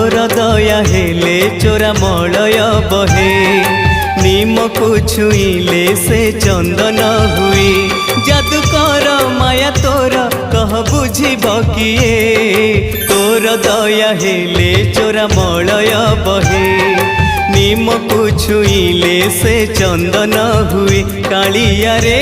तोर दया हेले चोरा मलय बहे निम को छुईले से चंदन हुए जादू कर माया तोर कह बुझिब किए तोर दया हेले चोरा मलय बहे निम को छुईले से चंदन हुए कालिया रे